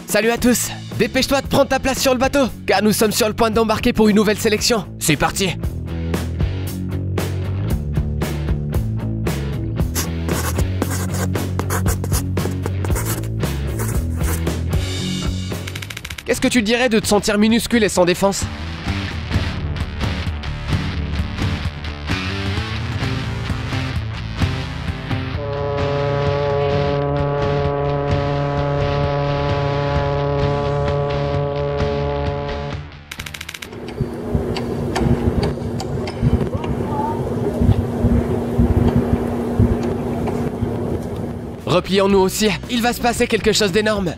Salut à tous. Dépêche-toi de prendre ta place sur le bateau, car nous sommes sur le point d'embarquer pour une nouvelle sélection. C'est parti. Qu'est-ce que tu dirais de te sentir minuscule et sans défense? Replions-nous aussi, il va se passer quelque chose d'énorme.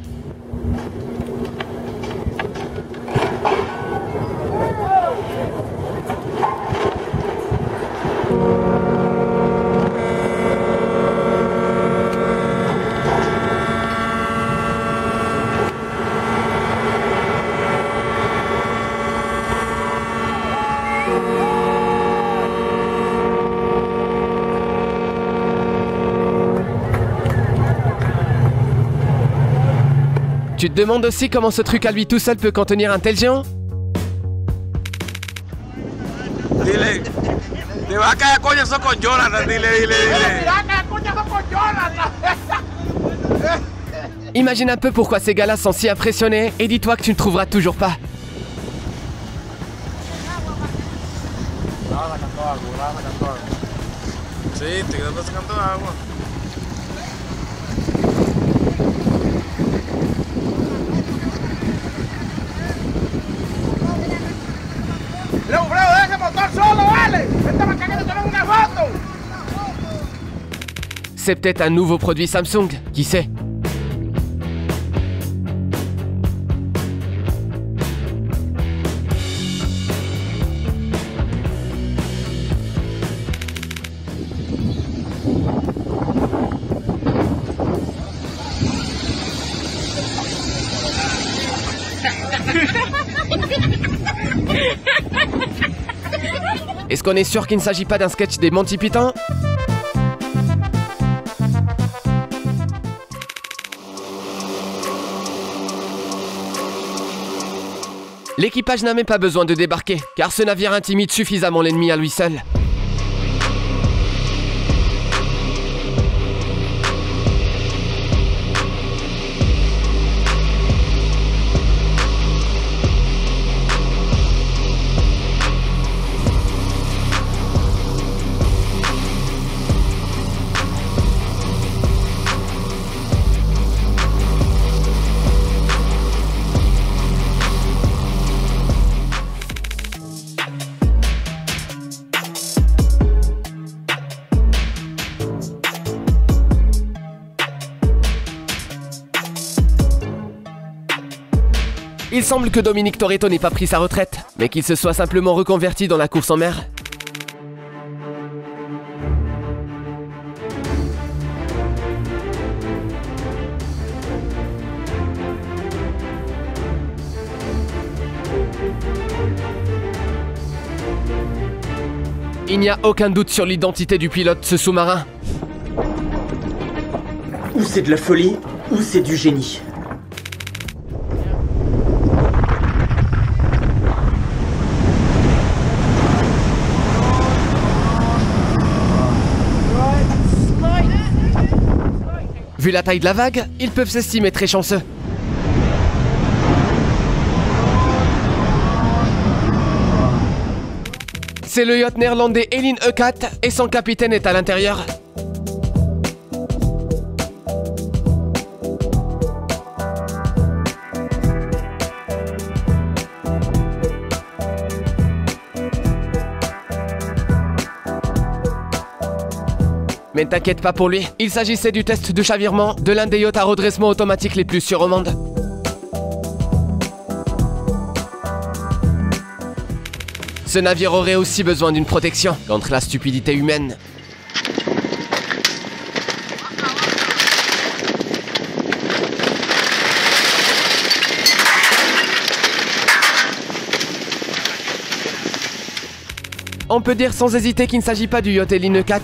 Tu te demandes aussi comment ce truc à lui tout seul peut contenir un tel géant? Dile, te va a caer coñazo con Jonathan, dile. Imagine un peu pourquoi ces gars-là sont si impressionnés et dis-toi que tu ne trouveras toujours pas. Sí, te quedas sacando agua. C'est peut-être un nouveau produit Samsung, qui sait? Est-ce qu'on est sûr qu'il ne s'agit pas d'un sketch des Monty Python? L'équipage n'a même pas besoin de débarquer, car ce navire intimide suffisamment l'ennemi à lui seul. Il semble que Dominique Toretto n'ait pas pris sa retraite, mais qu'il se soit simplement reconverti dans la course en mer. Il n'y a aucun doute sur l'identité du pilote de ce sous-marin. Ou c'est de la folie, ou c'est du génie. Vu la taille de la vague, ils peuvent s'estimer très chanceux. C'est le yacht néerlandais Elin E4 et son capitaine est à l'intérieur. Mais t'inquiète pas pour lui, il s'agissait du test de chavirement de l'un des yachts à redressement automatique les plus sûrs au monde. Ce navire aurait aussi besoin d'une protection contre la stupidité humaine. On peut dire sans hésiter qu'il ne s'agit pas du yacht Elin E4.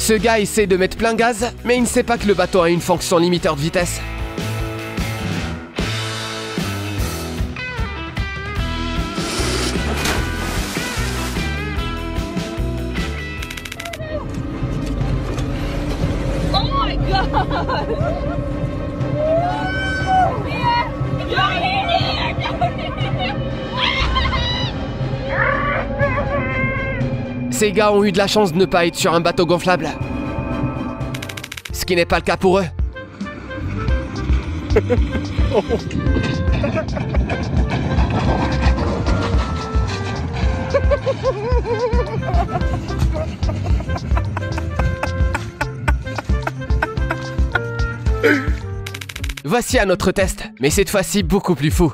Ce gars essaie de mettre plein gaz, mais il ne sait pas que le bateau a une fonction limiteur de vitesse. Oh my god! Ces gars ont eu de la chance de ne pas être sur un bateau gonflable. Ce qui n'est pas le cas pour eux. Voici un autre test, mais cette fois-ci beaucoup plus fou.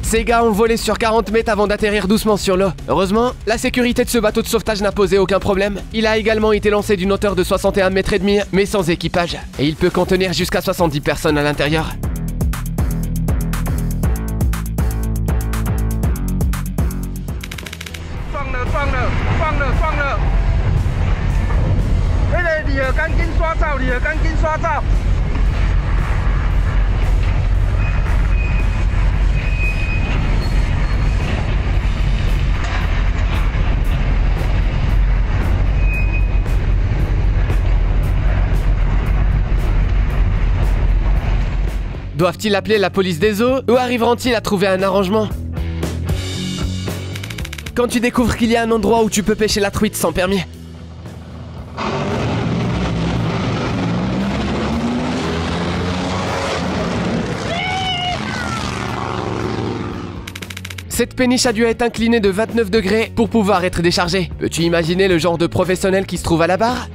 Ces gars ont volé sur 40 mètres avant d'atterrir doucement sur l'eau. Heureusement, la sécurité de ce bateau de sauvetage n'a posé aucun problème. Il a également été lancé d'une hauteur de 61 mètres et demi, mais sans équipage. Et il peut contenir jusqu'à 70 personnes à l'intérieur. Doivent-ils appeler la police des eaux ou arriveront-ils à trouver un arrangement? Quand tu découvres qu'il y a un endroit où tu peux pêcher la truite sans permis. Cette péniche a dû être inclinée de 29 degrés pour pouvoir être déchargée. Peux-tu imaginer le genre de professionnel qui se trouve à la barre?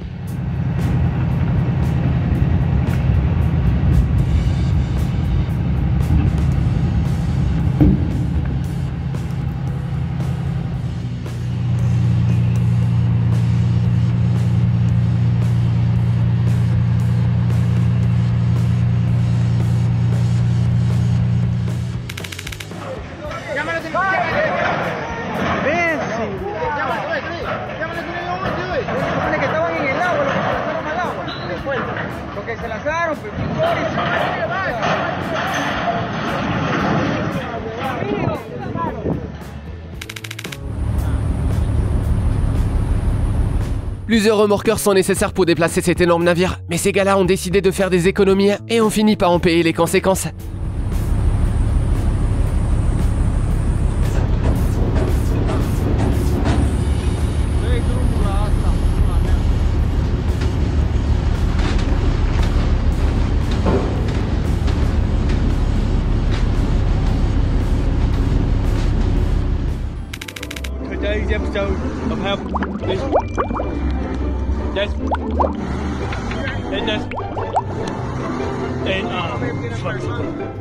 Plusieurs remorqueurs sont nécessaires pour déplacer cet énorme navire, mais ces gars-là ont décidé de faire des économies et ont fini par en payer les conséquences.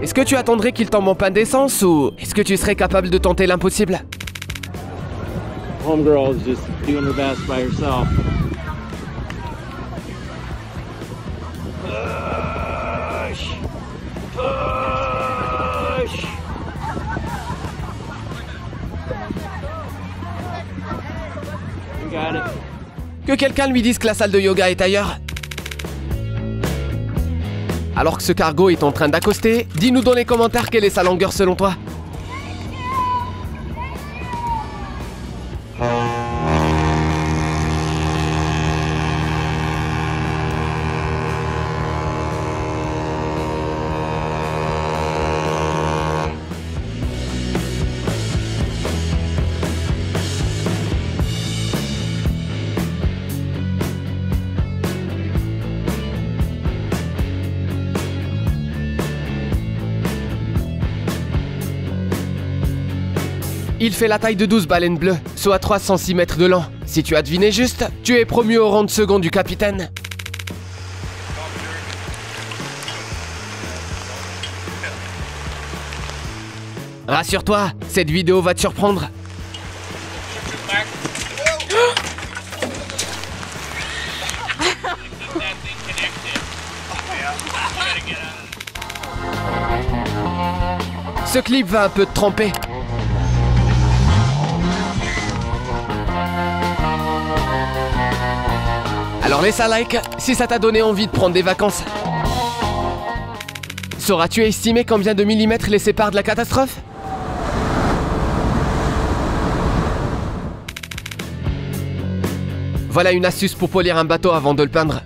Est-ce que tu attendrais qu'il tombe en panne d'essence ou est-ce que tu serais capable de tenter l'impossible? Homegirl is just doing her best by herself. Push! Push! You got it. Que quelqu'un lui dise que la salle de yoga est ailleurs. Alors que ce cargo est en train d'accoster, dis-nous dans les commentaires quelle est sa longueur selon toi. Il fait la taille de 12 baleines bleues, soit 306 mètres de long. Si tu as deviné juste, tu es promu au rang de second du capitaine. Rassure-toi, cette vidéo va te surprendre. Ce clip va un peu te tremper. Alors laisse un like si ça t'a donné envie de prendre des vacances. Sauras-tu estimer combien de millimètres les séparent de la catastrophe? Voilà une astuce pour polir un bateau avant de le peindre.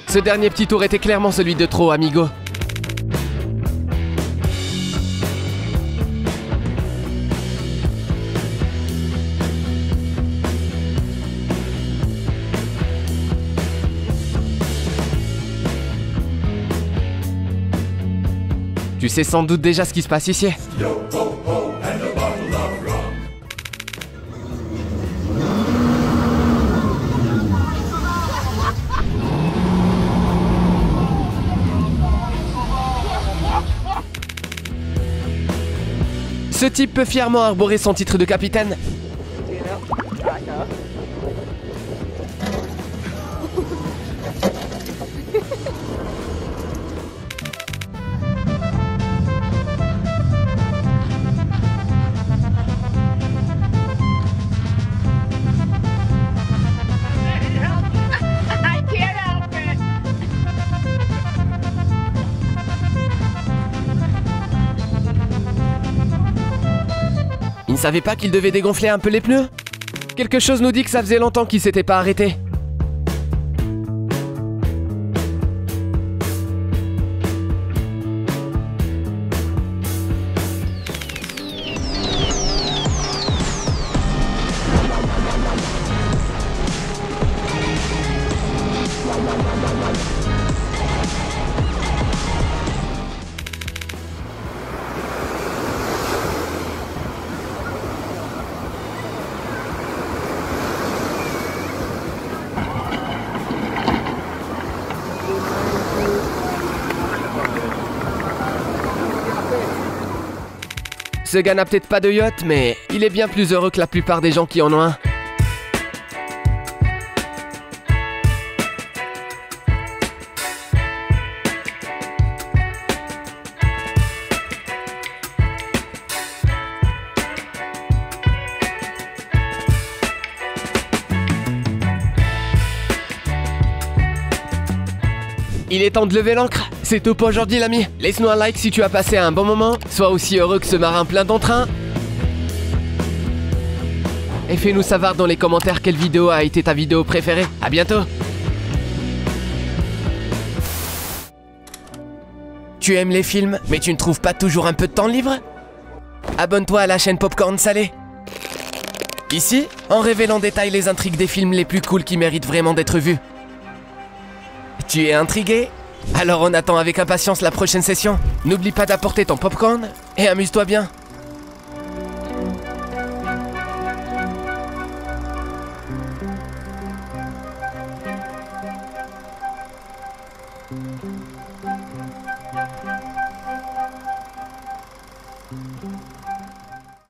Ce dernier petit tour était clairement celui de trop, amigo. Tu sais sans doute déjà ce qui se passe ici. Ce type peut fièrement arborer son titre de capitaine. I can't help it. Il ne savait pas qu'il devait dégonfler un peu les pneus? Quelque chose nous dit que ça faisait longtemps qu'il s'était pas arrêté. Ce gars n'a peut-être pas de yacht, mais il est bien plus heureux que la plupart des gens qui en ont un. Il est temps de lever l'ancre. C'est tout pour aujourd'hui, l'ami. Laisse-nous un like si tu as passé un bon moment. Sois aussi heureux que ce marin plein d'entrain. Et fais-nous savoir dans les commentaires quelle vidéo a été ta vidéo préférée. À bientôt. Tu aimes les films, mais tu ne trouves pas toujours un peu de temps libre? Abonne-toi à la chaîne Popcorn Salé. Ici, on révèle en détail les intrigues des films les plus cools qui méritent vraiment d'être vus. Tu es intrigué? Alors on attend avec impatience la prochaine session. N'oublie pas d'apporter ton popcorn et amuse-toi bien.